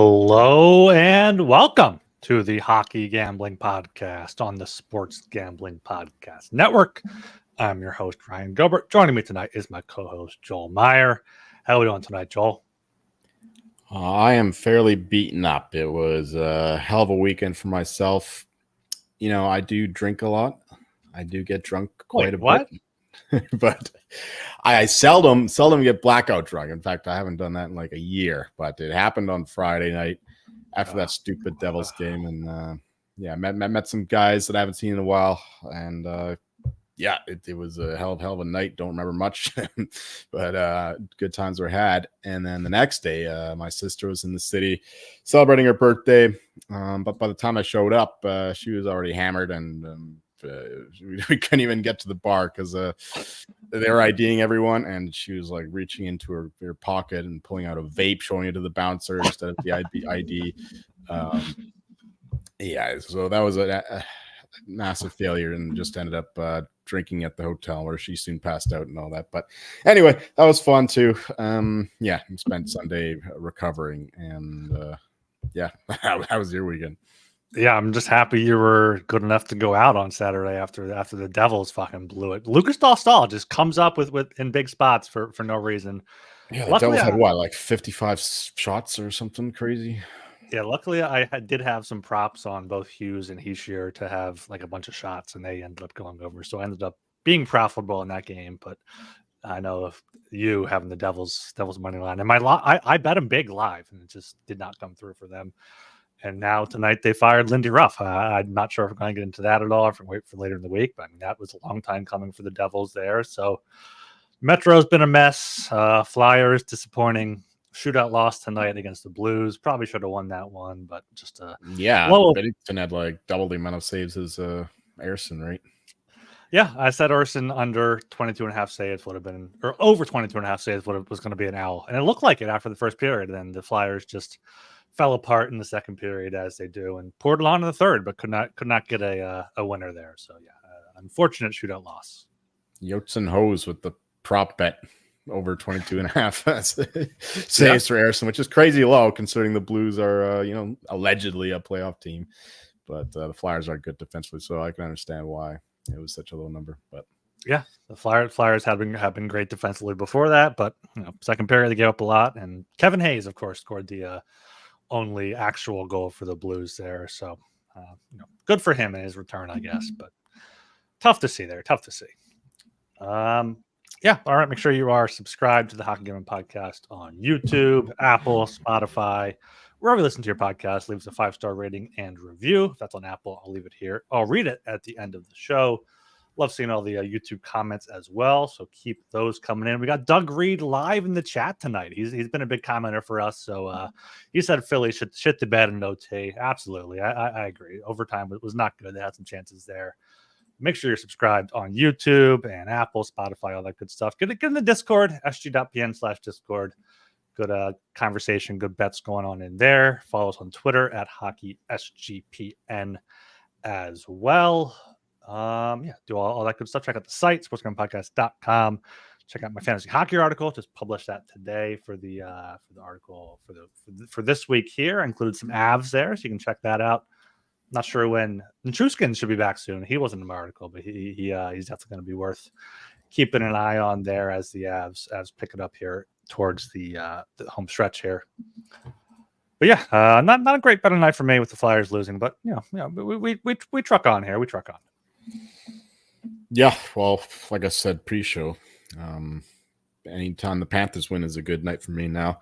Hello and welcome to the Hockey Gambling Podcast on the Sports Gambling Podcast Network. I'm your host, Ryan Gilbert. Joining me tonight is my co-host, Joel Meyer. How are we doing tonight, Joel? I am fairly beaten up. It was a hell of a weekend for myself. You know, I do drink a lot. I do get drunk quite a bit. But I seldom get blackout drunk. In fact, I haven't done that in like a year. But it happened on Friday night after that stupid Devils game. And met some guys that I haven't seen in a while. And it was a hell of a night. Don't remember much, but good times were had. And then the next day, my sister was in the city celebrating her birthday. But by the time I showed up, she was already hammered, and we couldn't even get to the bar because they were IDing everyone, and she was like reaching into her pocket and pulling out a vape, showing it to the bouncer instead of the ID. So that was a massive failure, and just ended up drinking at the hotel where she soon passed out and all that. But anyway, that was fun too. Spent Sunday recovering, and how was your weekend? Yeah, I'm just happy you were good enough to go out on Saturday after the Devils fucking blew it. Lucas Dahlstall just comes up with in big spots for no reason. Yeah, the Devils had like 55 shots or something crazy. Yeah, luckily I did have some props on both Hughes and Heishier to have like a bunch of shots, and they ended up going over. So I ended up being profitable in that game. But I know if you having the Devils money line, and I bet them big live, and it just did not come through for them. And now tonight they fired Lindy Ruff. I'm not sure if we're going to get into that at all, if we're going to wait for later in the week. But I mean, that was a long time coming for the Devils there. So Metro's been a mess. Flyers disappointing. Shootout loss tonight against the Blues. Probably should have won that one, but just Bennington had like double the amount of saves as Ersson, right? Yeah, I said Ersson under 22.5 saves would have been, or over 22.5 saves was going to be an L, and it looked like it after the first period. And then the Flyers just fell apart in the second period, as they do, and poured it on in the third, but could not get a winner there. So unfortunate shootout loss. Yotes and Hose with the prop bet over 22.5 saves for Ersson, which is crazy low considering the Blues are allegedly a playoff team, but the Flyers are good defensively, so I can understand why it was such a low number. But yeah, the Flyers have been great defensively before that, but second period they gave up a lot, and Kevin Hayes, of course, scored the only actual goal for the Blues there. So good for him in his return, I guess, but tough to see there. Tough to see. All right. Make sure you are subscribed to the Hockey Gambling Podcast on YouTube, Apple, Spotify, wherever you listen to your podcast. Leave us a 5-star rating and review. If that's on Apple, I'll leave it here. I'll read it at the end of the show. Love seeing all the YouTube comments as well, so keep those coming in. We got Doug Reed live in the chat tonight. He's been a big commenter for us, so he said Philly should shit the bed in OT. Absolutely, I agree. Overtime was not good. They had some chances there. Make sure you're subscribed on YouTube and Apple, Spotify, all that good stuff. Get in the Discord, sg.pn/Discord. Good conversation, good bets going on in there. Follow us on Twitter at HockeySGPN as well. Do all that good stuff. Check out the site, sportsgamblingpodcast.com. Check out my fantasy hockey article. Just published that today for the article for this week here. I included some Avs there, so you can check that out. Not sure when Nichushkin should be back soon. He wasn't in my article, but he's definitely going to be worth keeping an eye on there as the Avs pick it up here towards the home stretch here. But not a great betting night for me with the Flyers losing, but we truck on here. We truck on. Yeah, well, like I said pre-show, anytime the Panthers win is a good night for me now.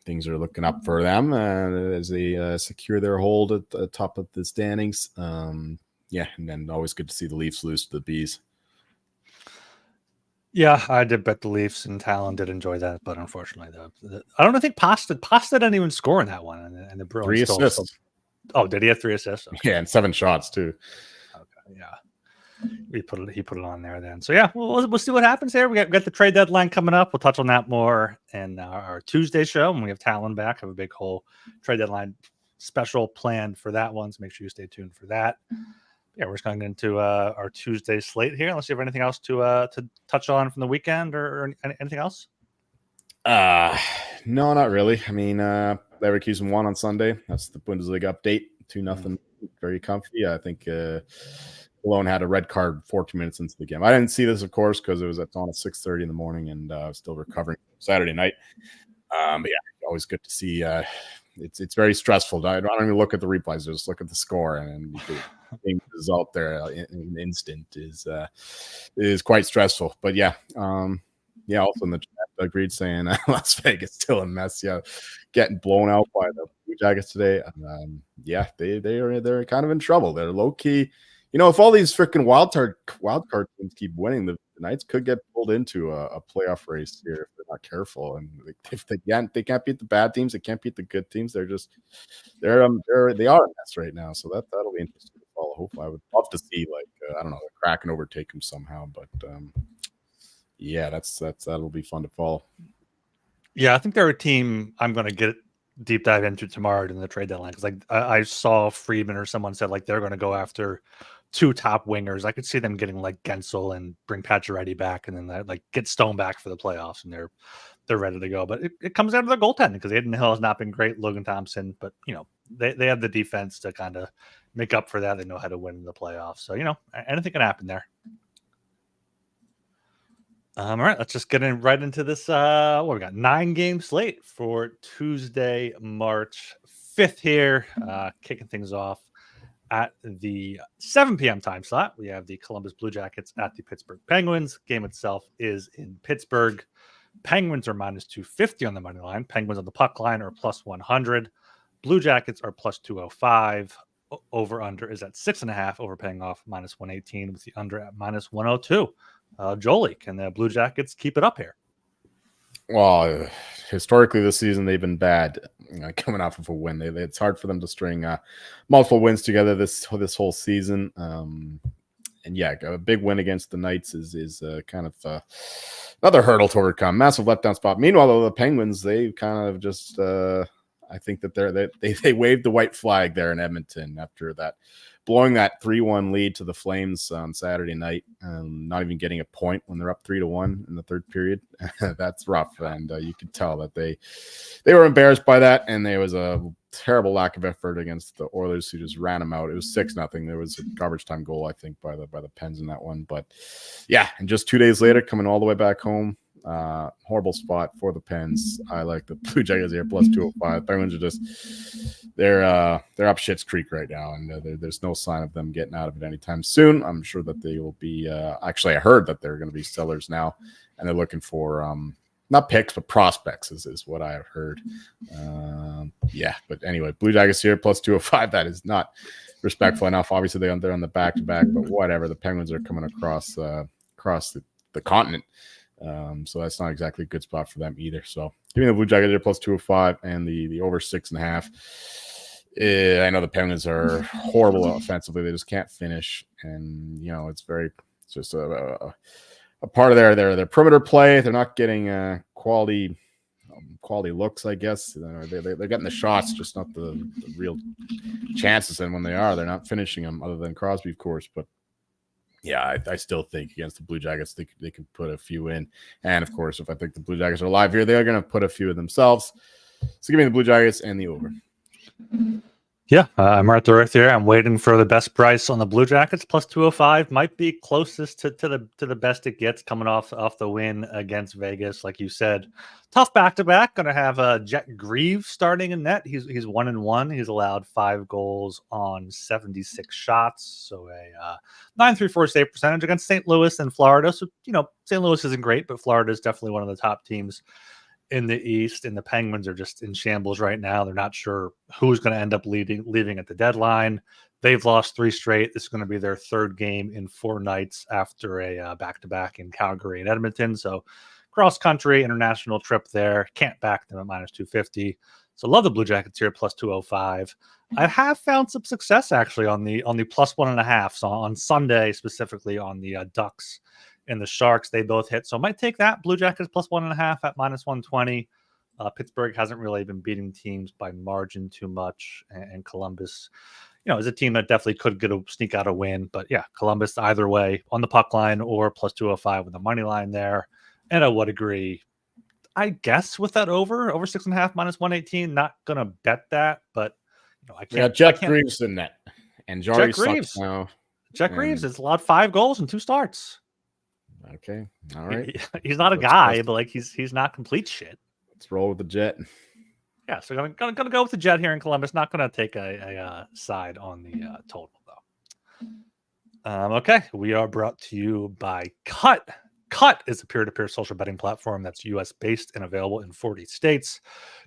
Things are looking up for them as they secure their hold at the top of the standings. And then always good to see the Leafs lose to the Bees. Yeah, I did bet the Leafs, and Talon did enjoy that, but unfortunately, I don't think Pasta didn't even score in that one, and the Bruins 3 assists. Oh, did he have 3 assists? Okay. Yeah, and 7 shots too. Okay, yeah. He put it on there then. So we'll see what happens here. We got the trade deadline coming up. We'll touch on that more in our Tuesday show when we have Talon back. Have a big whole trade deadline special planned for that one. So make sure you stay tuned for that. Yeah, we're just going into our Tuesday slate here. Unless you have anything else to touch on from the weekend or anything else. No, not really. I mean, Leverkusen won on Sunday. That's the Bundesliga update. 2-0. Very comfy. I think Cologne had a red card 14 minutes into the game. I didn't see this, of course, because it was on at 6:30 in the morning, and I was still recovering Saturday night. But yeah, always good to see. It's very stressful. I don't even look at the replays; just look at the score, and the result there in an instant is quite stressful. But yeah, also in the chat, agreed saying Las Vegas still a mess. Yeah, getting blown out by the Blue Jackets today. Yeah, they're kind of in trouble. They're low key. If all these freaking wild card teams keep winning, the Knights could get pulled into a playoff race here if they're not careful. And if they can't beat the bad teams, they can't beat the good teams. They are a mess right now. So that'll be interesting to follow. Hopefully, I would love to see I don't know, the Kraken overtake them somehow. But yeah, that'll be fun to follow. Yeah, I think they're a team I'm going to get deep dive into tomorrow in the trade deadline, because I saw Friedman or someone said they're going to go after 2 top wingers. I could see them getting Gensel and bring Pacioretty back, and then get Stone back for the playoffs, and they're ready to go. But it comes down to the goaltending, because Aiden Hill has not been great. Logan Thompson, but they have the defense to kind of make up for that. They know how to win in the playoffs, so anything can happen there. All right, let's just get right into this. What we got? 9-game slate for Tuesday, March 5th here. Kicking things off at the 7 p.m. time slot. We have the Columbus Blue Jackets at the Pittsburgh Penguins. Game itself is in Pittsburgh. Penguins are -250 on the money line. Penguins on the puck line are +100. Blue Jackets are +205. Over-under is at 6.5. Over paying off -118 with the under at -102. Jolie, can the Blue Jackets keep it up here? Well, historically this season they've been bad. Coming off of a win, it's hard for them to string multiple wins together this whole season. And yeah, a big win against the Knights is kind of another hurdle to overcome. Massive letdown spot. Meanwhile, the Penguins, they kind of just I think that they waved the white flag there in Edmonton after blowing that 3-1 lead to the Flames on Saturday night, not even getting a point when they're up 3-1 in the third period. That's rough, and you could tell that they were embarrassed by that, and there was a terrible lack of effort against the Oilers, who just ran them out. It was 6-0. There was a garbage time goal, I think, by the Pens in that one. But yeah, and just 2 days later, coming all the way back home. Horrible spot for the Pens. I like the Blue Jackets here +205. Penguins are they're up Schitt's Creek right now, and there's no sign of them getting out of it anytime soon. I'm sure that they will be. Actually, I heard that they're going to be sellers now, and they're looking for not picks but prospects is what I have heard. Yeah, but anyway, Blue Jackets here +205. That is not respectful enough. Obviously, they're on the back-to-back, but whatever. The Penguins are coming across the continent. So that's not exactly a good spot for them either. So give me the Blue Jackets here +205 and the over 6.5. I know the Penguins are horrible offensively. They just can't finish. And, it's just a part of their perimeter play. They're not getting quality looks, I guess. They're getting the shots, just not the real chances. And when they're not finishing them, other than Crosby, of course. But yeah, I still think against the Blue Jackets, they can put a few in. And, of course, if I think the Blue Jackets are alive here, they are going to put a few of themselves. So give me the Blue Jackets and the over. Yeah, I'm right there with you. I'm waiting for the best price on the Blue Jackets. +205 might be closest to the best it gets, coming off the win against Vegas. Like you said, tough back-to-back. Going to have Jet Grieve starting in net. He's 1-1. He's allowed 5 goals on 76 shots. So a 9.34 save percentage against St. Louis and Florida. So, St. Louis isn't great, but Florida is definitely one of the top teams in the East, and the Penguins are just in shambles right now. They're not sure who's going to end up leaving at the deadline. They've lost 3 straight. This is going to be their 3rd game in 4 nights after a back-to-back in Calgary and Edmonton. So cross-country international trip there. Can't back them at -250. So love the Blue Jackets here +205. I have found some success actually on the +1.5. So on Sunday, specifically on the Ducks and the Sharks, they both hit. So I might take that. Blue Jackets +1.5 at -120. Pittsburgh hasn't really been beating teams by margin too much. And Columbus, is a team that definitely could sneak out a win. But yeah, Columbus either way on the puck line or +205 with the money line there. And I would agree, I guess with that over 6.5 minus 118. Not gonna bet that, but I can't. Jeff Greaves in net, and Jari sucks now. Jack Greaves has allowed 5 goals in 2 starts. Okay, all right. He's not a guy, but like he's not complete shit. Let's roll with the Jet. Yeah, so gonna go with the Jet here in Columbus. Not gonna take a side on the total though. Okay, we are brought to you by Cut. Cut is a peer-to-peer social betting platform that's U.S. based and available in 40 states.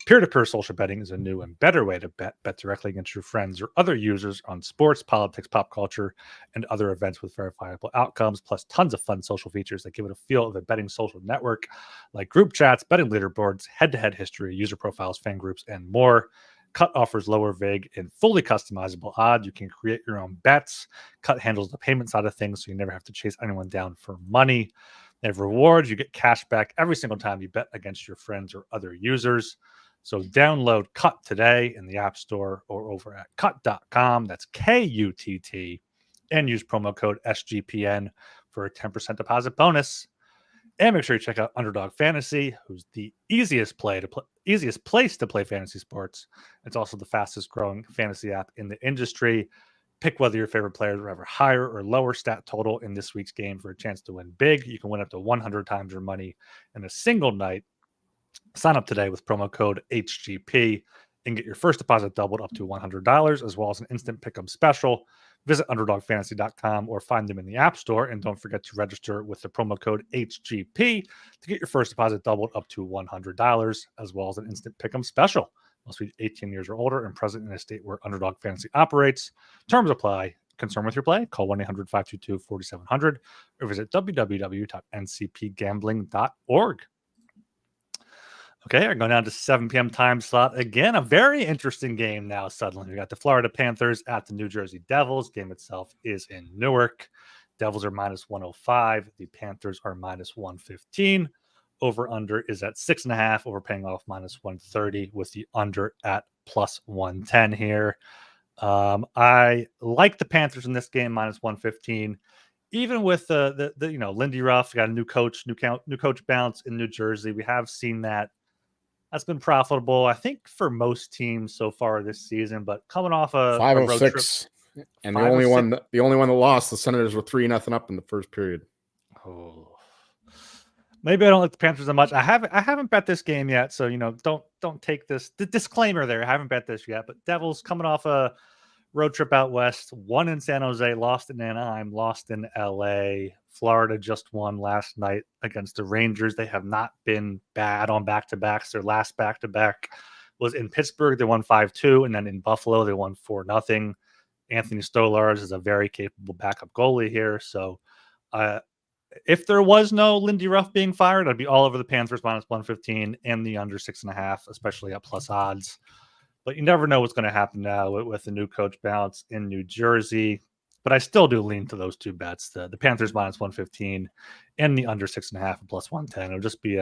Peer-to-peer social betting is a new and better way to bet directly against your friends or other users on sports, politics, pop culture, and other events with verifiable outcomes, plus tons of fun social features that give it a feel of a betting social network, like group chats, betting leaderboards, head-to-head history, user profiles, fan groups, and more. Cut offers lower, vague, and fully customizable odds. You can create your own bets. Cut handles the payment side of things, so you never have to chase anyone down for money. They have rewards. You get cash back every single time you bet against your friends or other users. So download Cut today in the App Store or over at cut.com. That's KUTT. And use promo code SGPN for a 10% deposit bonus. And make sure you check out Underdog Fantasy, who's the easiest place to play fantasy sports. It's also the fastest growing fantasy app in the industry. Pick whether your favorite players will have a higher or lower stat total in this week's game for a chance to win big. You can win up to 100 times your money in a single night. Sign up today with promo code HGP and get your first deposit doubled up to $100, as well as an instant pick'em special. Visit UnderdogFantasy.com or find them in the App Store. And don't forget to register with the promo code HGP to get your first deposit doubled up to $100, as well as an instant pick'em special. Must be 18 years or older and present in a state where Underdog Fantasy operates. Terms apply. Concerned with your play? Call 1-800-522-4700 or visit www.ncpgambling.org. Okay, we're going down to 7 p.m. time slot. Again, a very interesting game now suddenly. We got the Florida Panthers at the New Jersey Devils. Game itself is in Newark. Devils are minus 105. The Panthers are minus 115. Over-under is at 6.5. Overpaying off minus 130 with the under at plus 110 here. I like the Panthers in this game, minus 115. Even with the Lindy Ruff, got a new coach bounce in New Jersey. We have seen that. That's been profitable, I think, for most teams so far this season. But coming off a 506, and the only one that lost, the Senators were 3-0 up in the first period. Oh, maybe I don't like the Panthers that much. I haven't bet this game yet, so don't take this disclaimer there. I haven't bet this yet. But Devils coming off a road trip out west, won in San Jose, lost in Anaheim, lost in LA. Florida just won last night against the Rangers. They have not been bad on back-to-backs. Their last back-to-back was in Pittsburgh. They won 5-2, and then in Buffalo, they won 4-0. Anthony Stolarz is a very capable backup goalie here. So if there was no Lindy Ruff being fired, I'd be all over the Panthers minus 115 and the under 6.5, especially at plus odds. But you never know what's going to happen now with the new coach bounce in New Jersey. But I still do lean to those two bets: the Panthers minus 115 and the under 6.5 and plus 110. It'll just be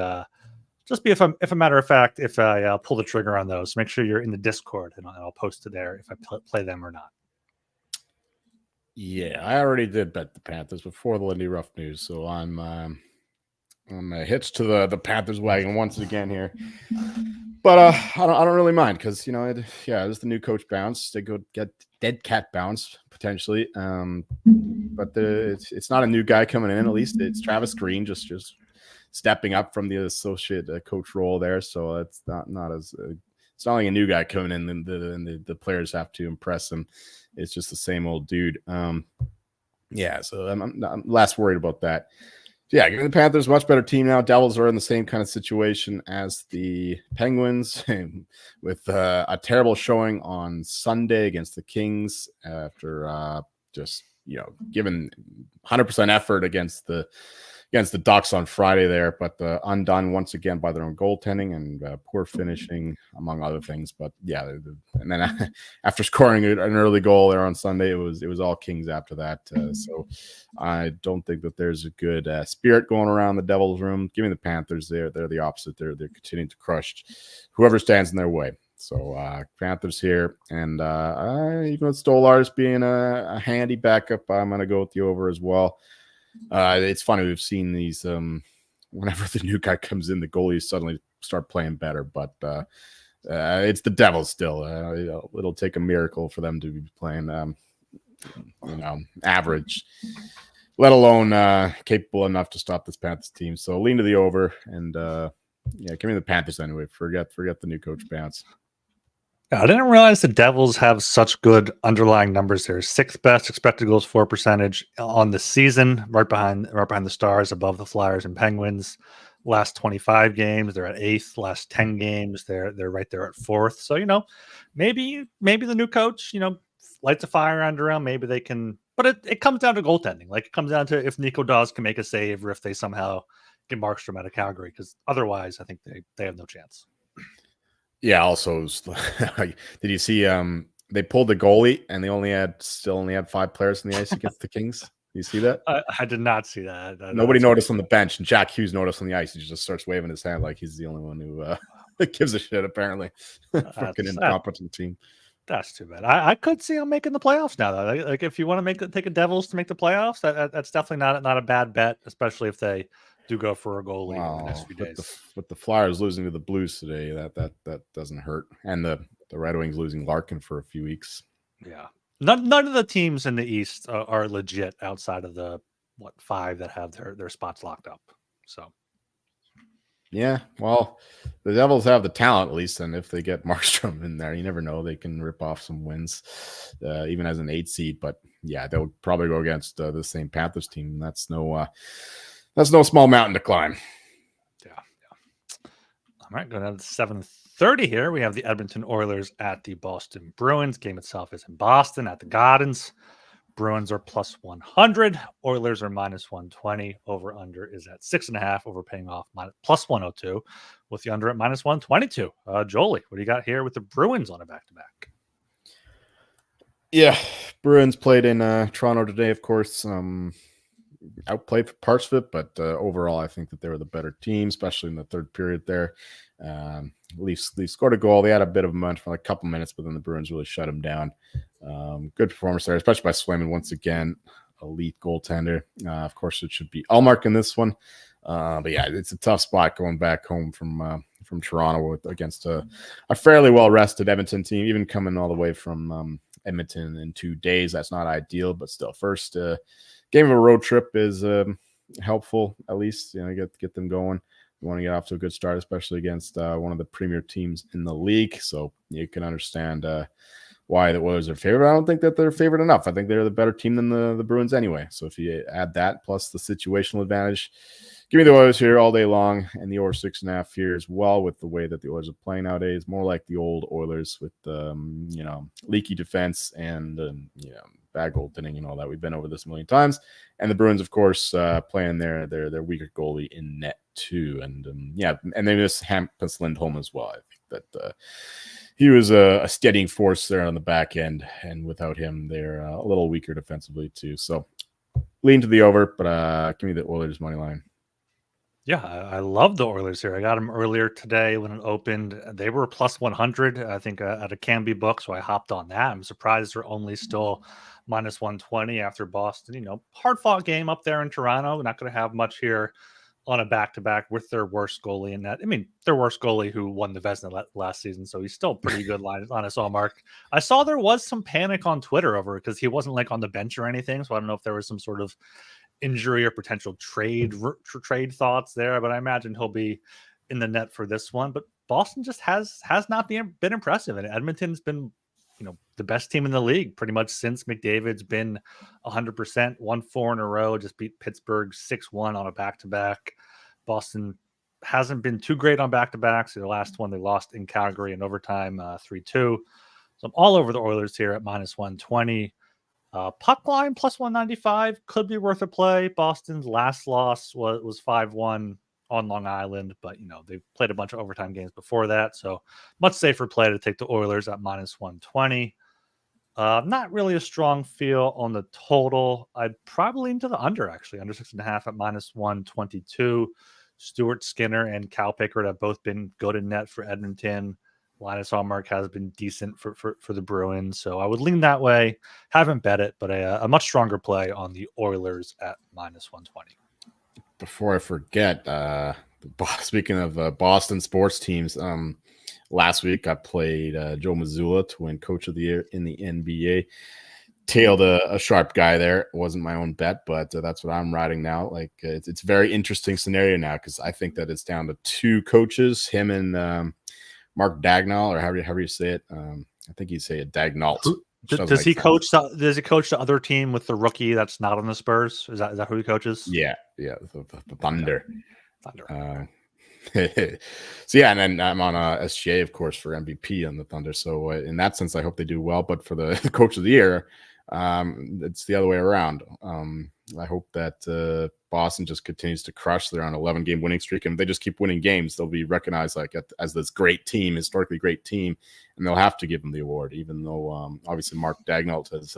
if a matter of fact, if I pull the trigger on those. Make sure you're in the Discord, and I'll post it there if I play them or not. Yeah, I already did bet the Panthers before the Lindy Ruff news, so I'm hitched to the Panthers wagon once again here. But I don't really mind because it was the new coach bounce. They go get dead cat bounce potentially, but it's not a new guy coming in. At least it's Travis Green just stepping up from the associate coach role there. So it's not as it's not like a new guy coming in and the players have to impress him. It's just the same old dude. So I'm less worried about that. Yeah, the Panthers, much better team now. Devils are in the same kind of situation as the Penguins with a terrible showing on Sunday against the Kings after giving 100% effort against the Ducks on Friday there, but undone once again by their own goaltending and poor finishing, among other things. But yeah, and then after scoring an early goal there on Sunday, it was all Kings after that. So I don't think that there's a good spirit going around the Devils' room. Give me the Panthers. They're the opposite. They're continuing to crush whoever stands in their way. So Panthers here, and even with Stolarz being a handy backup, I'm going to go with the over as well. It's funny, we've seen these whenever the new guy comes in, the goalies suddenly start playing better. But it's the Devils still. It'll take a miracle for them to be playing, average, let alone capable enough to stop this Panthers team. So lean to the over, and give me the Panthers anyway. Forget the new coach bounce. I didn't realize the Devils have such good underlying numbers here. 6th best expected goals for percentage on the season, right behind the Stars, above the Flyers and Penguins. Last 25 games, they're at 8th. Last 10 games, they're right there at 4th. So, maybe the new coach, lights a fire under them. Maybe they can, but it comes down to goaltending. Like, it comes down to if Nico Daws can make a save, or if they somehow get Markstrom out of Calgary, because otherwise I think they have no chance. Yeah. Also, did you see? They pulled the goalie, and they still only had 5 players on the ice against the Kings. You see that? I did not see that. Nobody noticed on the bench, and Jack Hughes noticed on the ice. He just starts waving his hand like he's the only one who gives a shit. Apparently, fucking incompetent team. That's too bad. I could see them making the playoffs now, though. Like, if you want to take a Devils to make the playoffs, that's definitely not a bad bet, especially if they do go for a goalie in the next few days. With the Flyers losing to the Blues today, that doesn't hurt, and the Red Wings losing Larkin for a few weeks. Yeah, none of the teams in the East are legit outside of the 5 that have their spots locked up. So. Yeah, well, the Devils have the talent, at least, and if they get Markstrom in there, you never know. They can rip off some wins, even as an 8 seed. But yeah, they'll probably go against the same Panthers team. That's no small mountain to climb. Yeah. All right, going down to 7:30 here. We have the Edmonton Oilers at the Boston Bruins. Game itself is in Boston at the Gardens. Bruins are plus 100. Oilers are minus 120. Over under is at 6.5. Over paying off plus 102, with the under at minus 122. Jolie, what do you got here with the Bruins on a back-to-back? Yeah, Bruins played in Toronto today, of course. Outplayed for parts of it, but overall, I think that they were the better team, especially in the third period there. Leafs scored a goal. They had a bit of momentum for a couple minutes, but then the Bruins really shut them down. Good performance there, especially by Swayman once again, elite goaltender. Of course, it should be Allmark in this one. But yeah, it's a tough spot going back home from Toronto against a fairly well-rested Edmonton team, even coming all the way from Edmonton in 2 days. That's not ideal, but still, first game of a road trip is helpful, at least, get them going. You want to get off to a good start, especially against one of the premier teams in the league. So you can understand why the Oilers are favored. I don't think that they're favored enough. I think they're the better team than the Bruins anyway. So if you add that plus the situational advantage, give me the Oilers here all day long, and the over 6.5 here as well, with the way that the Oilers are playing nowadays. More like the old Oilers with leaky defense and bad goaltending and all that. We've been over this a million times. And the Bruins, of course, playing their weaker goalie in net too. And and they miss Hampus Lindholm as well. I think that he was a steadying force there on the back end, and without him, they're a little weaker defensively too. So lean to the over, but give me the Oilers money line. Yeah, I love the Oilers here. I got them earlier today when it opened. They were plus 100, I think, at a Canby book, so I hopped on that. I'm surprised they're only still minus 120 after Boston. Hard-fought game up there in Toronto. We're not going to have much here on a back-to-back with their worst goalie in that. I mean, their worst goalie who won the Vezina last season, so he's still pretty good line on his Allmark. I saw there was some panic on Twitter over it because he wasn't on the bench or anything, so I don't know if there was some sort of injury or potential trade thoughts there, but I imagine he'll be in the net for this one. But Boston just has not been impressive, and Edmonton's been the best team in the league pretty much since McDavid's been 100%, won 4 in a row, just beat Pittsburgh 6-1 on a back-to-back. Boston hasn't been too great on back-to-backs. The last one they lost in Calgary in overtime 3-2. So I'm all over the Oilers here at minus 120. Puck line plus 195 could be worth a play. Boston's last loss was 5-1 on Long Island, but they've played a bunch of overtime games before that, so much safer play to take the Oilers at minus 120. Not really a strong feel on the total. I'd probably lean to the under, actually, under 6.5 at minus 122. Stuart Skinner and Cal Pickard have both been good in net for Edmonton. Linus Allmark has been decent for the Bruins, so I would lean that way. Haven't bet it, but a much stronger play on the Oilers at minus 120. before I forget, speaking of Boston sports teams, last week I played Joe Mazzulla to win Coach of the Year in the NBA. Tailed a sharp guy there. It wasn't my own bet, but that's what I'm riding now. Like it's a very interesting scenario now because I think that it's down to two coaches, him and Mark Dagnall, or however you say it. I think you say it Dagnault. Does he coach? Does he coach the other team with the rookie that's not on the Spurs? Is that who he coaches? Yeah, the Thunder. Thunder. So yeah, and then I'm on SGA, of course, for MVP on the Thunder. So in that sense, I hope they do well. But for the Coach of the Year, it's the other way around. I hope that Boston just continues to crush. They're on an 11-game winning streak, and if they just keep winning games, they'll be recognized as this great team, historically great team, and they'll have to give them the award. Even though obviously Mark Dagnall has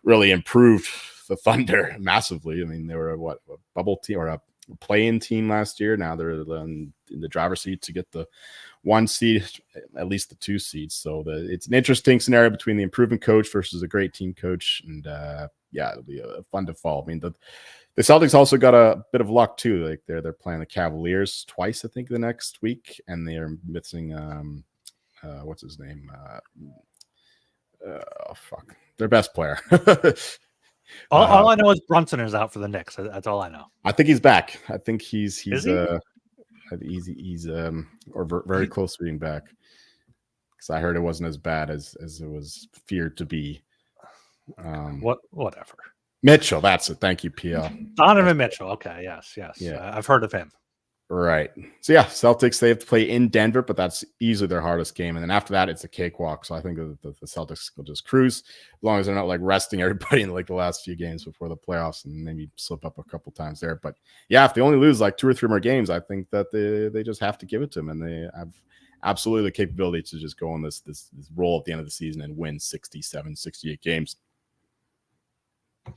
really improved the Thunder massively. I mean, they were a bubble team or a play-in team last year. Now they're in the driver's seat to get the 1 seed, at least the 2 seeds. So it's an interesting scenario between the improving coach versus a great team coach, and it'll be fun to follow. I mean, the Celtics also got a bit of luck too. Like they're playing the Cavaliers twice, I think, the next week, and they are missing what's his name? Their best player. All I know is Brunson is out for the Knicks. That's all I know. I think he's back. I think he's very close to being back. Because I heard it wasn't as bad as it was feared to be. Whatever. Mitchell, that's it. Thank you, PL. Donovan Mitchell. Okay, yes. Yeah. I've heard of him. Right. So yeah, Celtics, they have to play in Denver, but that's easily their hardest game. And then after that, it's a cakewalk. So I think the Celtics will just cruise as long as they're not like resting everybody in like the last few games before the playoffs and maybe slip up a couple times there. But yeah, if they only lose like 2 or 3 more games, I think that they just have to give it to them, and they have absolutely the capability to just go on this roll at the end of the season and win 67, 68 games.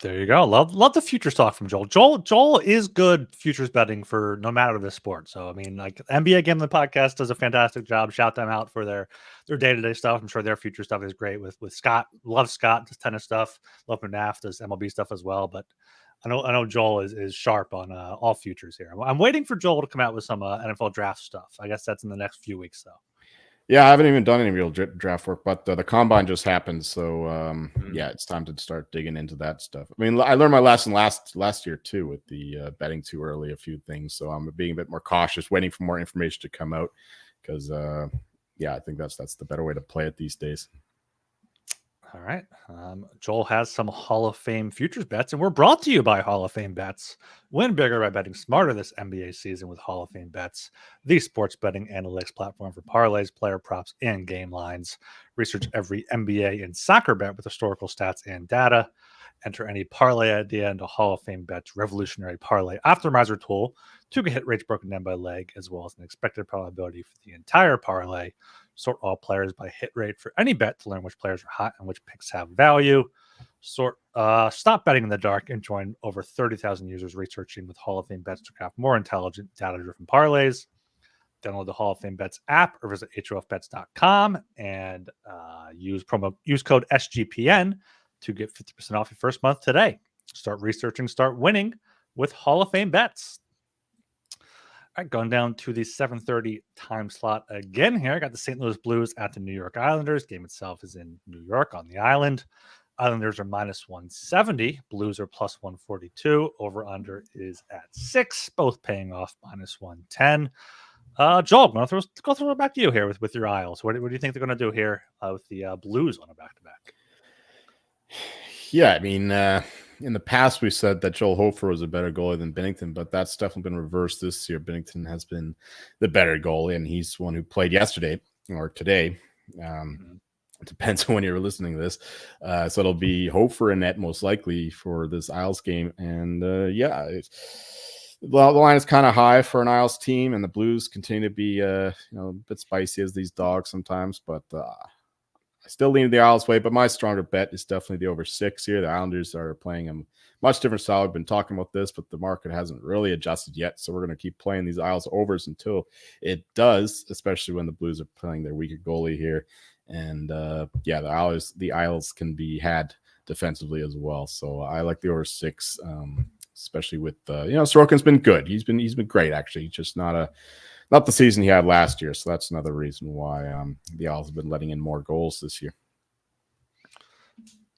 There you go. Love the futures talk from Joel. Joel is good futures betting for no matter the sport. So I mean, like NBA Gambling Podcast does a fantastic job. Shout them out for their day-to-day stuff. I'm sure their future stuff is great with Scott. Love Scott, does tennis stuff. Love Naf does MLB stuff as well. But I know Joel is sharp on all futures here. I'm waiting for Joel to come out with some NFL draft stuff. I guess that's in the next few weeks though. Yeah, I haven't even done any real draft work, but the combine just happened, so yeah, it's time to start digging into that stuff. I mean, I learned my lesson last year too with the betting too early, a few things. So I'm being a bit more cautious, waiting for more information to come out, because I think that's the better way to play it these days. All right. Joel has some Hall of Fame futures bets, and we're brought to you by Hall of Fame Bets. Win bigger by betting smarter this NBA season with Hall of Fame Bets, the sports betting analytics platform for parlays, player props, and game lines. Research every NBA and soccer bet with historical stats and data. Enter any parlay idea into Hall of Fame Bets revolutionary parlay optimizer tool to get hit rates broken down by leg, as well as an expected probability for the entire parlay. Sort all players by hit rate for any bet to learn which players are hot and which picks have value. Stop betting in the dark and join over 30,000 users researching with Hall of Fame Bets to craft more intelligent, data-driven parlays. Download the Hall of Fame Bets app or visit hofbets.com and use code SGPN to get 50% off your first month today. Start researching, start winning with Hall of Fame Bets. All right, going down to the 7:30 time slot again here. I got the St. Louis Blues at the New York Islanders. Game itself is in New York on the island. Islanders are minus 170. Blues are plus 142. Over-under is at 6, both paying off minus 110. Joel, I'm going to throw it back to you here with your Isles. What do you think they're going to do here with the Blues on a back-to-back? Yeah, I mean, in the past, we said that Joel Hofer was a better goalie than Binnington, but that's definitely been reversed this year. Binnington has been the better goalie, and he's the one who played yesterday or today. It depends on when you're listening to this. So it'll be Hofer and net most likely for this Isles game. And the line is kind of high for an Isles team, and the Blues continue to be a bit spicy as these dogs sometimes, but I still lean the Isles way, but my stronger bet is definitely the over 6 here. The Islanders are playing a much different style. We've been talking about this, but the market hasn't really adjusted yet. So we're going to keep playing these Isles overs until it does, especially when the Blues are playing their weaker goalie here. And the Isles can be had defensively as well. So I like the over 6. especially with Sorokin's been good. He's been great actually. Just not the season he had last year. So that's another reason why the Isles have been letting in more goals this year.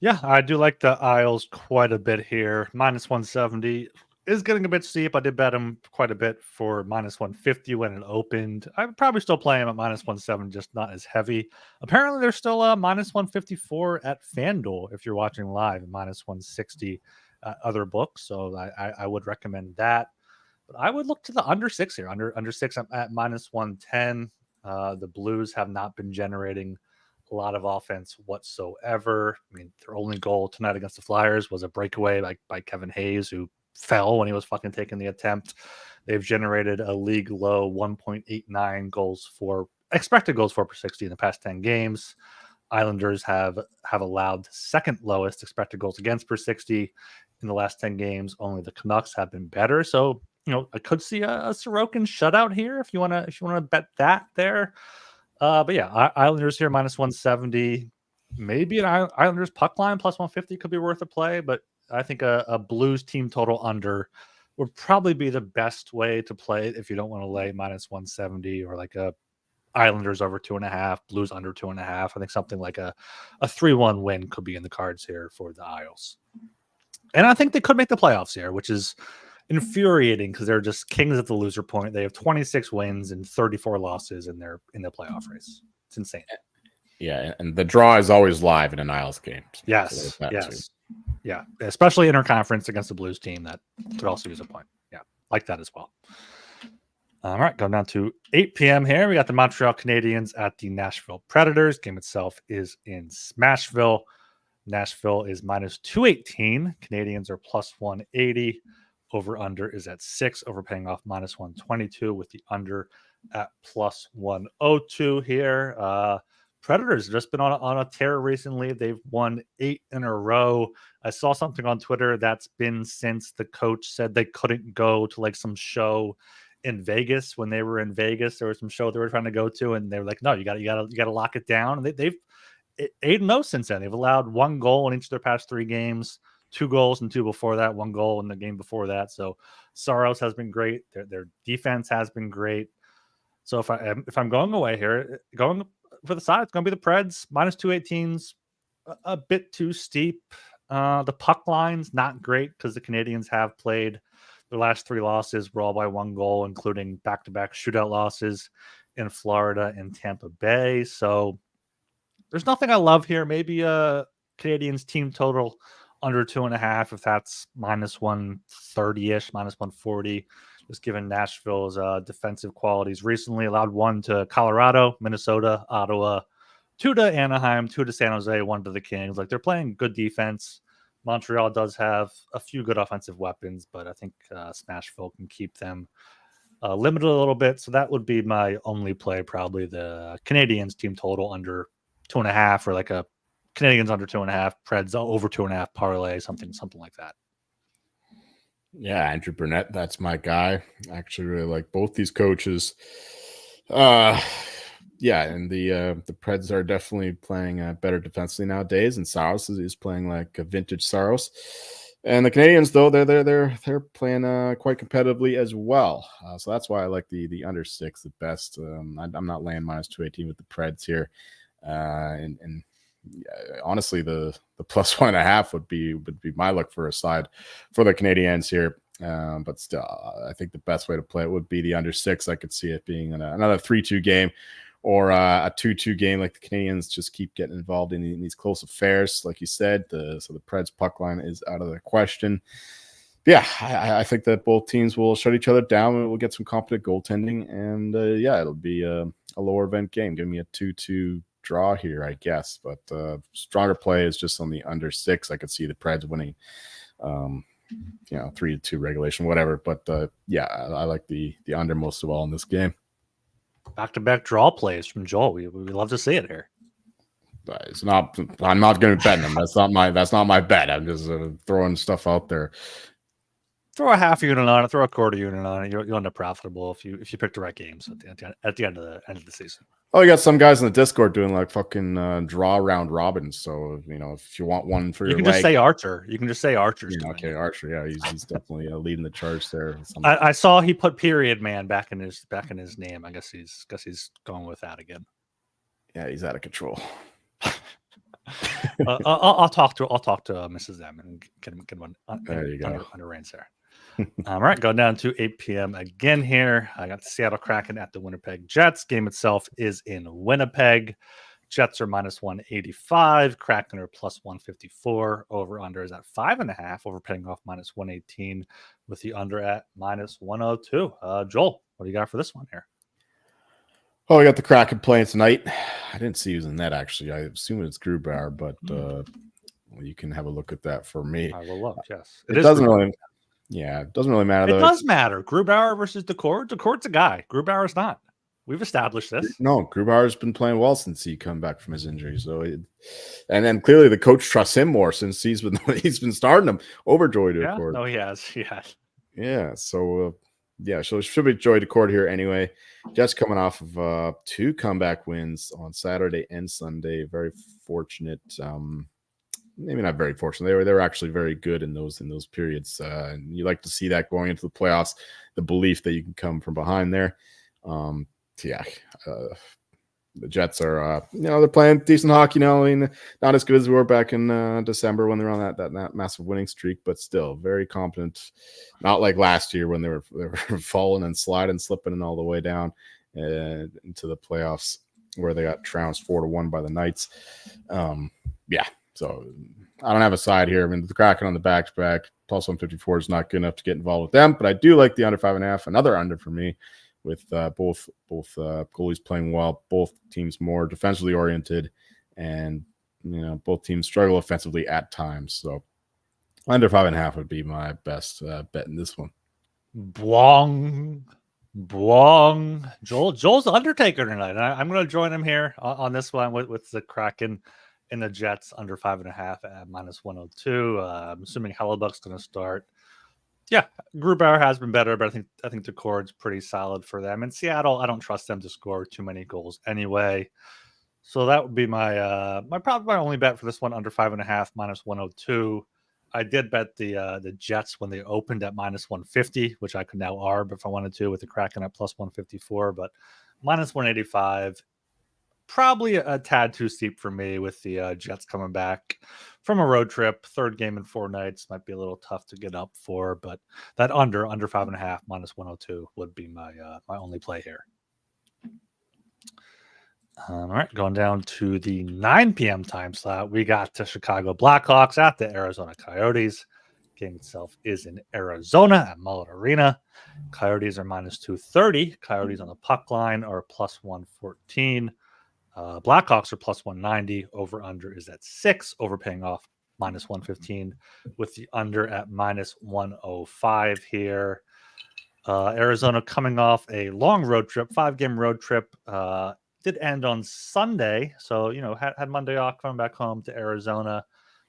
Yeah, I do like the Isles quite a bit here. -170 is getting a bit steep. I did bet him quite a bit for -150 when it opened. I'm probably still playing him at -170, just not as heavy. Apparently, there's still a -154 at FanDuel if you're watching live, and -160 other books. So I would recommend that. But I would look to the under 6 here. Under 6 at -110. The Blues have not been generating a lot of offense whatsoever. I mean, their only goal tonight against the Flyers was a breakaway by Kevin Hayes, who fell when he was fucking taking the attempt. They've generated a league low 1.89 expected goals for per 60 in the past 10 games. Islanders have allowed second lowest expected goals against per 60 in the last 10 games. Only the Canucks have been better. So, I could see a Sorokin shutout here if you want to bet that there. But yeah, Islanders here -170. Maybe an Islanders puck line +150 could be worth a play, but I think a Blues team total under would probably be the best way to play it if you don't want to lay -170, or like a Islanders over 2.5, Blues under 2.5. I think something like a 3-1 win could be in the cards here for the Isles. And I think they could make the playoffs here, which is infuriating because they're just kings at the loser point. They have 26 wins and 34 losses in the playoff race. It's insane. Yeah, and the draw is always live in an Isles game. Yes, yes. Yeah, especially interconference against the Blues team. That could also use a point. Yeah, like that as well. All right, going down to 8 p.m. here. We got the Montreal Canadiens at the Nashville Predators. Game itself is in Smashville. Nashville is -218. Canadiens are +180. Over-under is at 6, overpaying off -122 with the under at +102 here. Predators have just been on a tear recently. They've won 8 in a row. I saw something on Twitter that's been since the coach said they couldn't go to like some show in Vegas. When they were in Vegas, there was some show they were trying to go to, and they were like, no, you got to lock it down. And they've 8-0 since then. They've allowed 1 goal in each of their past 3 games. 2 goals and 2 before that, 1 goal in the game before that. So Saros has been great. Their defense has been great. So if I'm going away here, going for the side, it's going to be the Preds. -218's a bit too steep. The puck line's not great because the Canadiens have played their last 3 losses were all by 1 goal, including back-to-back shootout losses in Florida and Tampa Bay. So there's nothing I love here. Maybe a Canadiens team total under 2.5, if that's -130-ish, -140, just given Nashville's defensive qualities. Recently allowed 1 to Colorado, Minnesota, Ottawa, 2 to Anaheim, 2 to San Jose, 1 to the Kings. Like, they're playing good defense. Montreal does have a few good offensive weapons, but I think Nashville can keep them limited a little bit. So that would be my only play, probably the Canadiens team total under 2.5, or like a Canadiens under 2.5, Preds over 2.5 parlay, something like that. Yeah, Andrew Burnett, that's my guy. I actually really like both these coaches. Yeah, and the Preds are definitely playing better defensively nowadays, and Saros is playing like a vintage Saros. And the Canadiens, though, they're playing quite competitively as well. So that's why I like the under 6 the best. I'm not laying -218 with the Preds here, and honestly, the +1.5 would be my look for a side for the Canadiens here. But still, I think the best way to play it would be the under 6. I could see it being another 3-2 game, or a 2-2 game. Like, the Canadiens just keep getting involved in these close affairs, like you said. So the Preds puck line is out of the question. But yeah, I think that both teams will shut each other down, and we'll get some competent goaltending. And yeah, it'll be a lower event game. Give me a 2-2 draw here, I guess. But stronger play is just on the under 6. I could see the Preds winning 3-2 regulation, whatever. But yeah, I like the under most of all in this game. Back-to-back draw plays from Joel. We love to see it here. It's not. I'm not going to bet them. That's not my bet. I'm just throwing stuff out there. throw a half unit on it, throw a quarter unit on it. You'll end up profitable if you pick the right games at the end of the season. Oh, you got some guys in the Discord doing like fucking draw round robins. So if you want one for you your can leg, just say Archer. You can just say Archer's doing okay, it. Archer. Yeah, he's definitely leading the charge there. I saw he put period man back in his name. I guess he's going with that again. Yeah, he's out of control. I'll talk to Mrs. M and get one under reins there. All right, going down to 8 p.m. again here. I got the Seattle Kraken at the Winnipeg Jets. Game itself is in Winnipeg. Jets are minus 185. Kraken are plus 154. Over under is at 5.5. Over paying off minus 118 with the under at minus 102. Joel, what do you got for this one here? Oh, we got the Kraken playing tonight. I didn't see who's in that actually. I assume it's Grubauer, but you can have a look at that for me. I will look. Yes, it doesn't really. Yeah, it doesn't really matter. It does matter. Grubauer versus Decord. Decord's a guy. Grubauer's not. We've established this. No, Grubauer's been playing well since he come back from his injury. So, and then clearly the coach trusts him more since he's been starting him over Joey Decord. No, he has. Yeah. So, so it should be Joey Decord here anyway. Jets coming off of 2 comeback wins on Saturday and Sunday. Very fortunate. Maybe not very fortunate. They were actually very good in those periods. And you like to see that going into the playoffs, the belief that you can come from behind there. The Jets are, they're playing decent hockey now. I mean, not as good as we were back in December when they were on that massive winning streak, but still very competent. Not like last year when they were falling and sliding, slipping, and all the way down into the playoffs where they got trounced 4-1 by the Knights. So I don't have a side here. I mean, the Kraken on the back-to-back plus 154 is not good enough to get involved with them, but I do like the under 5.5. Another under for me. With both goalies playing well, both teams more defensively oriented, and both teams struggle offensively at times. So under 5.5 would be my best bet in this one. Bwong. Joel's the Undertaker tonight. I'm going to join him here on this one with the Kraken and the Jets under 5.5 at minus 102. I'm assuming Hellebuck's going to start. Yeah, Grubauer has been better, but I think Decord's pretty solid for them. In Seattle, I don't trust them to score too many goals anyway. So that would be my my only bet for this one, under 5.5, minus 102. I did bet the Jets when they opened at minus 150, which I could now arb if I wanted to with the Kraken at plus 154, but minus 185. Probably a tad too steep for me with the Jets coming back from a road trip. 3rd game in 4 nights might be a little tough to get up for, but that under 5.5 minus 102 would be my only play here. All right, going down to the 9 p.m. time slot, we got the Chicago Blackhawks at the Arizona Coyotes. Game itself is in Arizona at Mullet Arena. Coyotes are minus 230. Coyotes on the puck line are plus 114. Blackhawks are plus 190. Over under is at 6. Overpaying off minus 115 with the under at minus 105 here. Arizona coming off a long road trip, 5-game road trip. Did end on Sunday. So, had Monday off, coming back home to Arizona.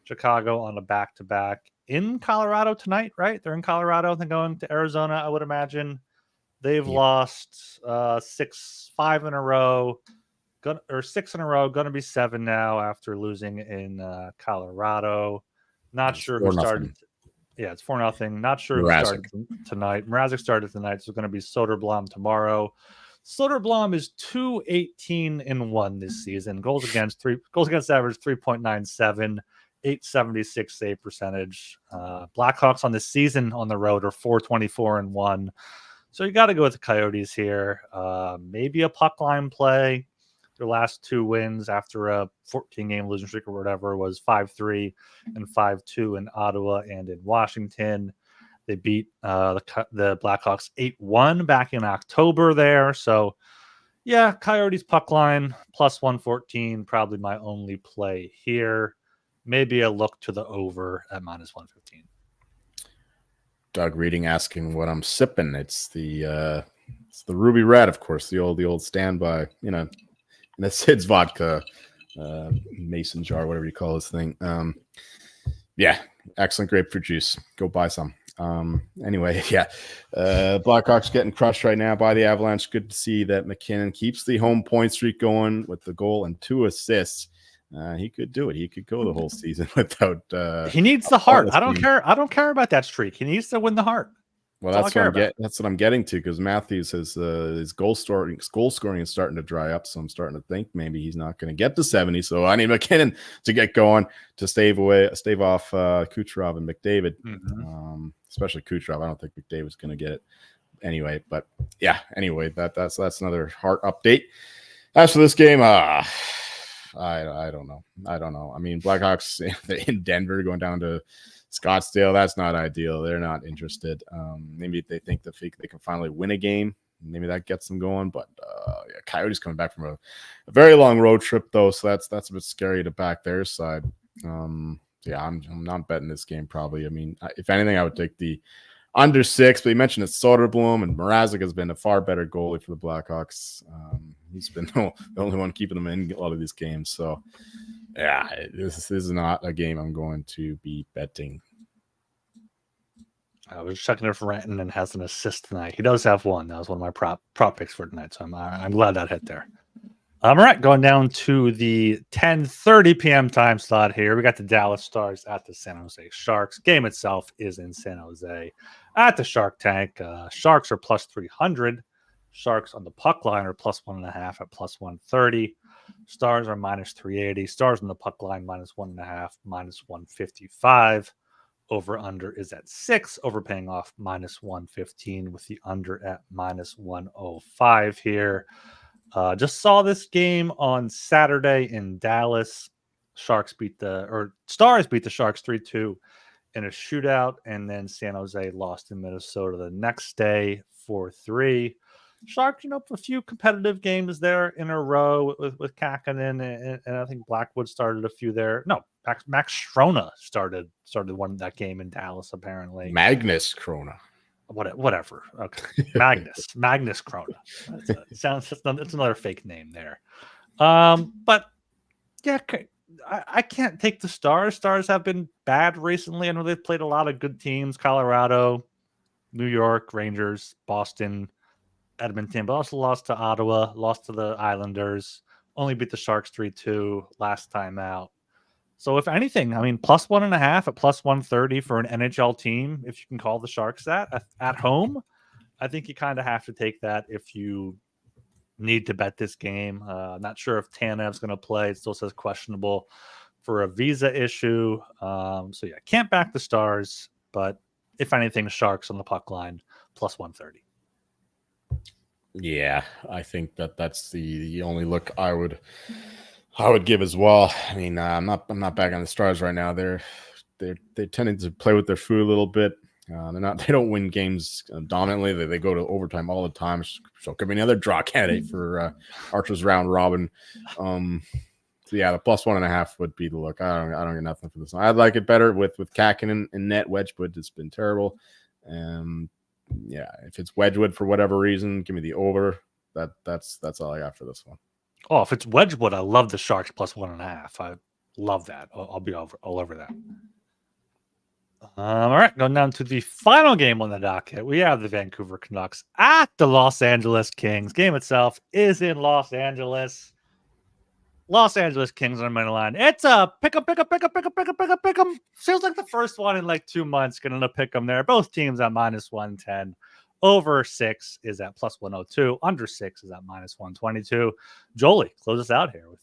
Chicago on a back-to-back in Colorado tonight, right? They're in Colorado. They're going to Arizona, I would imagine. They've lost 5 in a row. 6 in a row, going to be 7 now after losing in Colorado. Not sure who started. It's 4-0. Not sure who started tonight. Mrazek started tonight, so it's going to be Soderblom tomorrow. Soderblom is 2-18-1 this season. Goals against average 3.97, 876 save percentage. Blackhawks on the season on the road are 424-1. So you got to go with the Coyotes here. Maybe a puck line play. Their last 2 wins after a 14-game losing streak or whatever was 5-3 and 5-2 in Ottawa and in Washington. They beat the Blackhawks 8-1 back in October there. So, yeah, Coyotes puck line plus 114, probably my only play here. Maybe a look to the over at minus 115. Doug Reading asking what I'm sipping. It's the Ruby Red, of course, the old standby, and that's Sid's vodka, mason jar, whatever you call this thing. Excellent grapefruit juice. Go buy some. Anyway, yeah, Blackhawks getting crushed right now by the Avalanche. Good to see that McKinnon keeps the home point streak going with the goal and 2 assists. He could do it. He could go the whole season without. He needs the heart. I don't care. I don't care about that streak. He needs to win the heart. Well, that's what I'm getting to, because Matthews has his goal scoring is starting to dry up. So I'm starting to think maybe he's not going to get to 70. So I need McKinnon to get going to stave off Kucherov and McDavid, especially Kucherov. I don't think McDavid's going to get it anyway. But yeah, anyway, that's another heart update. As for this game, I don't know. I mean, Blackhawks in Denver going down to Scottsdale, that's not ideal. They're not interested. Maybe they think they can finally win a game. Maybe that gets them going. But yeah, Coyotes coming back from a very long road trip, though, so that's a bit scary to back their side. Yeah, I'm not betting this game probably. I mean, if anything, I would take the under 6. But you mentioned that Soderblom, and Mrazek has been a far better goalie for the Blackhawks. He's been the only one keeping them in a lot of these games. So yeah, this is not a game I'm going to be betting. I was checking if Rantanen has an assist tonight. He does have one. That was one of my prop picks for tonight. So I'm glad that hit there. All right, going down to the 10:30 p.m. time slot here. We got the Dallas Stars at the San Jose Sharks. Game itself is in San Jose at the Shark Tank. Sharks are plus 300. Sharks on the puck line are plus 1.5 at plus 130. Stars are minus 380. Stars on the puck line minus 1.5, minus 155. Over under is at 6. Overpaying off minus 115 with the under at minus 105 here. Just saw this game on Saturday in Dallas. Stars beat the Sharks 3-2 in a shootout, and then San Jose lost in Minnesota the next day 4-3. Sharks, a few competitive games there in a row with Kakkonen, and I think Blackwood started a few there. No, Max Strona started one that game in Dallas apparently. Magnus Krona. Whatever. Okay, Magnus Krona. It's another fake name there. But yeah, I can't take the Stars. Stars have been bad recently. I know they've played a lot of good teams: Colorado, New York, Rangers, Boston, Edmonton, but also lost to Ottawa, lost to the Islanders, only beat the Sharks 3-2 last time out. So if anything, I mean, plus 1.5 at plus 130 for an NHL team, if you can call the Sharks that at home, I think you kind of have to take that if you need to bet this game. Not sure if Tanev's going to play. It still says questionable for a visa issue. So yeah, can't back the Stars, but if anything, Sharks on the puck line plus 130. Yeah, I think that's the only look I would give as well. I mean, I'm not back on the Stars right now. They're tending to play with their food a little bit. They don't win games dominantly. They go to overtime all the time. So could be another draw candidate for Archer's round robin. So yeah, the plus 1.5 would be the look. I don't get nothing for this one. I'd like it better with Kakkonen and net. Wedgwood has been terrible. Yeah, if it's Wedgwood for whatever reason, give me the over. That's all I got for this one. Oh, if it's Wedgwood, I love the Sharks plus 1.5. I love that. I'll be all over that. All right, going down to the final game on the docket. We have the Vancouver Canucks at the Los Angeles Kings. Game itself is in Los Angeles. Los Angeles Kings on the money line. It's a pick 'em. Feels like the first one in like 2 months. Gonna pick 'em there. Both teams at minus 110. Over 6 is at plus 102. Under 6 is at minus 122. Jolie, close us out here with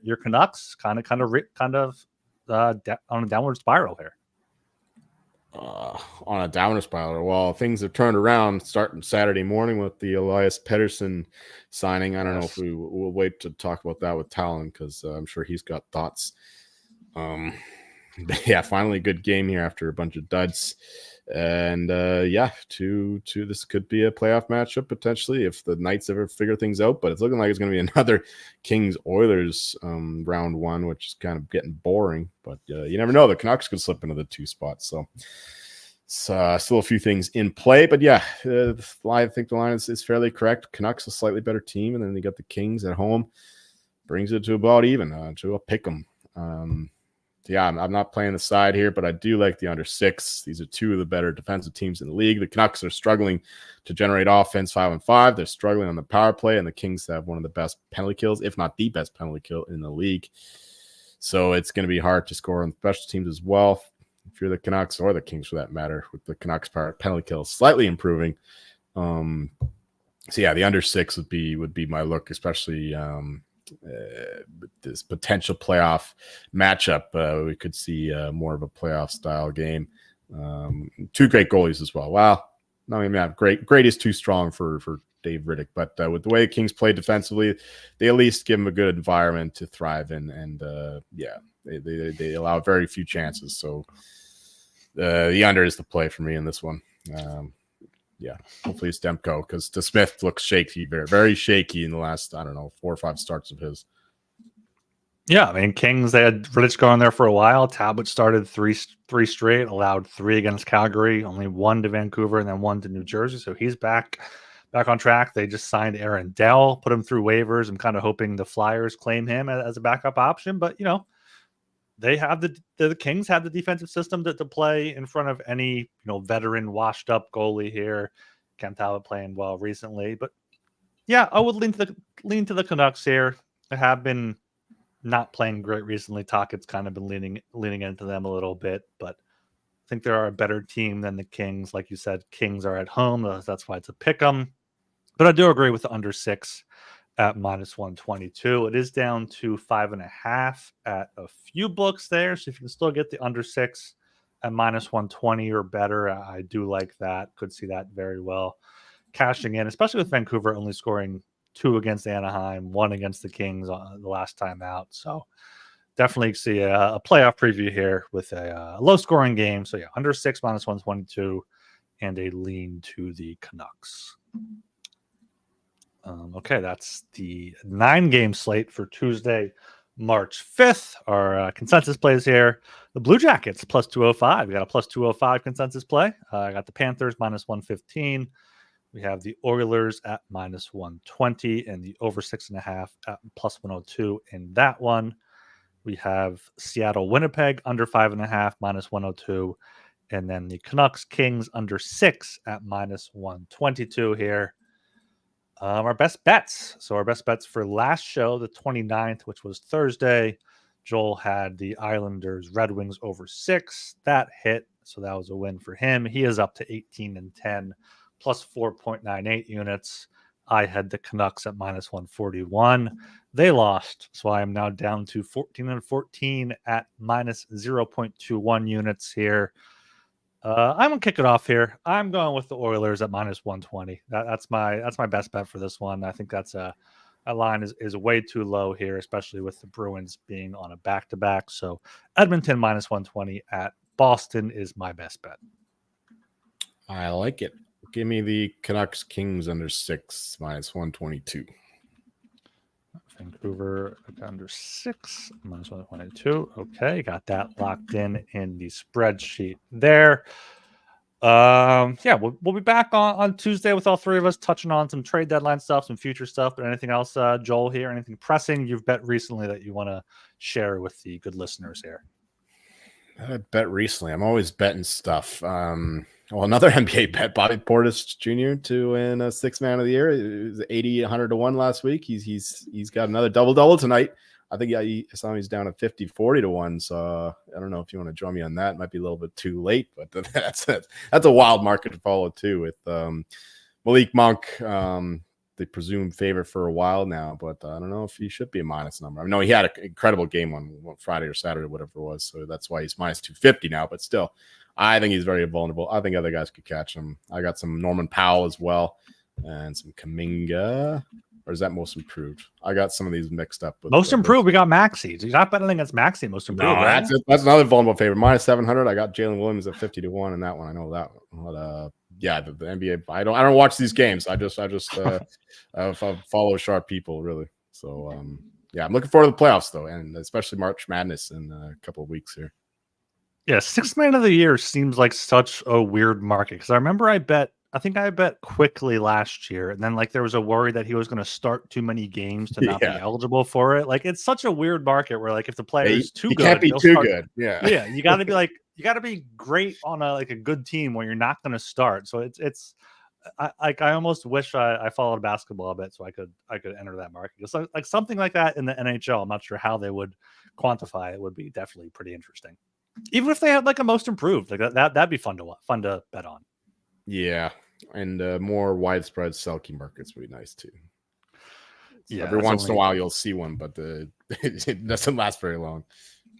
your Canucks kind of on a downward spiral here. On a downward spiral. Well, things have turned around starting Saturday morning with the Elias Pettersson signing. I don't know if we'll wait to talk about that with Talon, because I'm sure he's got thoughts. Yeah, finally a good game here after a bunch of duds. And yeah, this could be a playoff matchup potentially if the Knights ever figure things out, but it's looking like it's going to be another Kings Oilers round 1, which is kind of getting boring, but you never know. The Canucks could slip into the 2 spots, so still a few things in play, but yeah, I think the line is fairly correct. Canucks a slightly better team, and then they got the Kings at home, brings it to about even to a pick 'em. yeah, I'm not playing the side here, but I do like the under 6. These are two of the better defensive teams in the league. The Canucks are struggling to generate offense 5-5. They're struggling on the power play, and the Kings have one of the best penalty kills, if not the best penalty kill in the league. So it's going to be hard to score on special teams as well. If you're the Canucks or the Kings, for that matter, with the Canucks penalty kill slightly improving. So yeah, the under 6 would be my look, especially this potential playoff matchup. We could see more of a playoff style game. Two great goalies as well. Well, no, I mean, great is too strong for Dave Riddick, but with the way the Kings play defensively, they at least give him a good environment to thrive in, and yeah, they allow very few chances. So the under is the play for me in this one. Yeah, hopefully it's Demko, because DeSmith looks shaky, very, very shaky in the last, 4 or 5 starts of his. Yeah, I mean, Kings, they had Rittich going there for a while. Talbot started three straight, allowed 3 against Calgary, only 1 to Vancouver, and then 1 to New Jersey. So he's back on track. They just signed Aaron Dell, put him through waivers. I'm kind of hoping the Flyers claim him as a backup option. But, they have the Kings have the defensive system to play in front of any veteran washed up goalie here. Cam Talbot playing well recently, but yeah, I would lean to the Canucks here. They have been not playing great recently. Tocchet's kind of been leaning into them a little bit, but I think they are a better team than the Kings. Like you said, Kings are at home. That's why it's a pick 'em. But I do agree with the under 6 at -122. It is down to 5.5 at a few books there. So if you can still get the under 6 at -120 or better, I do like that. Could see that very well cashing in, especially with Vancouver only scoring 2 against Anaheim, 1 against the Kings the last time out. So definitely see a playoff preview here with a low scoring game. So yeah, under 6 -122 and a lean to the Canucks. Okay, that's the 9-game slate for Tuesday, March 5th. Our consensus plays here. The Blue Jackets +205. We got a +205 consensus play. I got the Panthers -115. We have the Oilers at -120 and the over 6.5 at +102 in that one. We have Seattle Winnipeg under 5.5 -102. And then the Canucks Kings under 6 at -122 here. Our best bets. So our best bets for last show, the 29th, which was Thursday. Joel had the Islanders Red Wings over 6. That hit. So that was a win for him. He is up to 18-10 plus 4.98 units. I had the Canucks at -141. They lost. So I am now down to 14-14 at -0.21 units here. I'm gonna kick it off here. I'm going with the Oilers at -120. That's my best bet for this one. I think that's a line is way too low here, especially with the Bruins being on a back-to-back. So Edmonton -120 at Boston is my best bet. I like it. Give me the Canucks Kings under 6 -122. Vancouver under 6 -122. Okay, got that locked in the spreadsheet there. Yeah, we'll be back on Tuesday with all 3 of us touching on some trade deadline stuff, some future stuff. But anything else, Joel, here? Anything pressing you've bet recently that you want to share with the good listeners here? I bet recently. I'm always betting stuff. Well, another NBA bet, Bobby Portis Jr. to win a 6th Man of the Year. It was 80-100 last week. He's got another double tonight. I think I saw he's down at 50-40 So I don't know if you want to join me on that. It might be a little bit too late, but that's a wild market to follow too with Malik Monk, the presumed favorite for a while now, but I don't know if he should be a minus number. I know he had an incredible game on Friday or Saturday, whatever it was, so that's why he's -250 now. But still, I think he's very vulnerable. I think other guys could catch him. I got some Norman Powell as well, and some Kuminga. Or is that most improved? I got some of these mixed up. With most improved, we got Maxey. You're not betting against Maxey, most improved. No, right? that's another vulnerable favorite. -700. I got Jalen Williams at 50-1 in that one. I know that one. But, yeah, the NBA. I don't watch these games. I just follow sharp people really. So yeah, I'm looking forward to the playoffs though, and especially March Madness in a couple of weeks here. Yeah, 6th Man of the Year seems like such a weird market because I remember I bet think I bet quickly last year, and then like there was a worry that he was going to start too many games to not be eligible for it. Like it's such a weird market where like if the player is too good, can't be too good. Yeah, you got to be like you got to be great on a good team where you're not going to start. So it's I almost wish I followed basketball a bit so I could enter that market. Just like something like that in the NHL. I'm not sure how they would quantify it. Would be definitely pretty interesting. Even if they had like a most improved, like that'd be fun to bet on. Yeah, and more widespread Selkie markets would be nice too. So yeah, every once in a while you'll see one, but it doesn't last very long.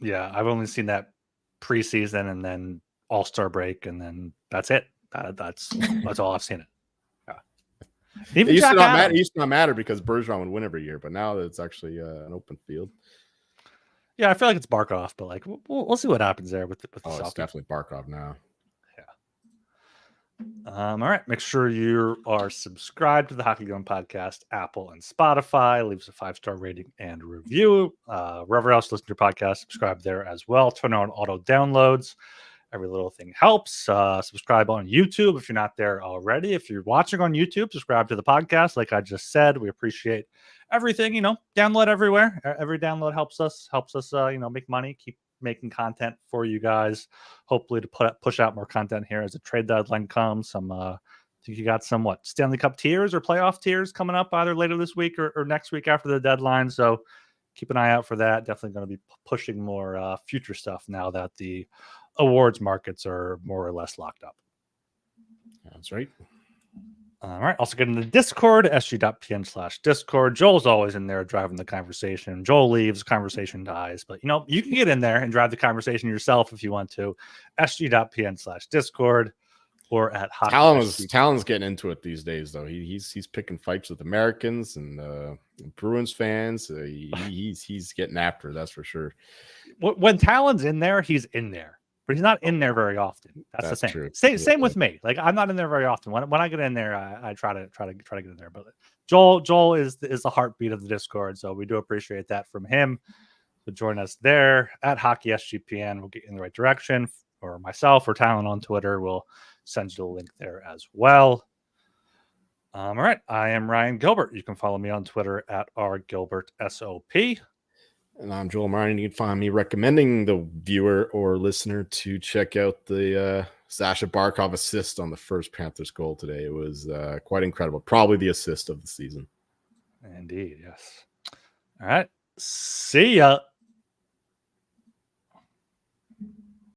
Yeah, I've only seen that preseason and then All-Star break, and then that's it. That's all I've seen it. Yeah. Even it used to not matter because Bergeron would win every year, but now it's actually an open field. Yeah, I feel like it's Barkov, but like we'll see what happens there with the Selkie. It's definitely Barkov now. All right. Make sure you are subscribed to the Hockey Going Podcast, Apple and Spotify. Leave us a 5-star rating and review. Wherever else you listen to your podcast, subscribe there as well. Turn on auto downloads. Every little thing helps. Subscribe on YouTube if you're not there already. If you're watching on YouTube, subscribe to the podcast. Like I just said, we appreciate everything. Download everywhere. Every download helps us. Make money. Keep making content for you guys. Hopefully to push out more content here as the trade deadline comes. I think you got some Stanley Cup tiers or playoff tiers coming up either later this week or next week after the deadline. So keep an eye out for that. Definitely going to be pushing more future stuff now that the awards markets are more or less locked up. That's right. All right. Also get in the Discord, sg.pn/Discord. Joel's always in there driving the conversation. Joel leaves, conversation dies. But, you can get in there and drive the conversation yourself if you want to. sg.pn/Discord or at Hockey. Talon's getting into it these days, though. He's picking fights with Americans and Bruins fans. He's getting after it, that's for sure. When Talon's in there, he's in there. But he's not in there very often. That's the thing. True. Same with me. Like I'm not in there very often. When I get in there, I try to get in there. But Joel is the heartbeat of the Discord, so we do appreciate that from him. So join us there at Hockey SGPN. We'll get you in the right direction. Or myself or Talon on Twitter. We'll send you the link there as well. All right. I am Ryan Gilbert. You can follow me on Twitter at rgilbertsop. And I'm Joel Meyer. You can find me recommending the viewer or listener to check out the Sasha Barkov assist on the first Panthers goal today. It was quite incredible. Probably the assist of the season. Indeed, yes. All right. See ya.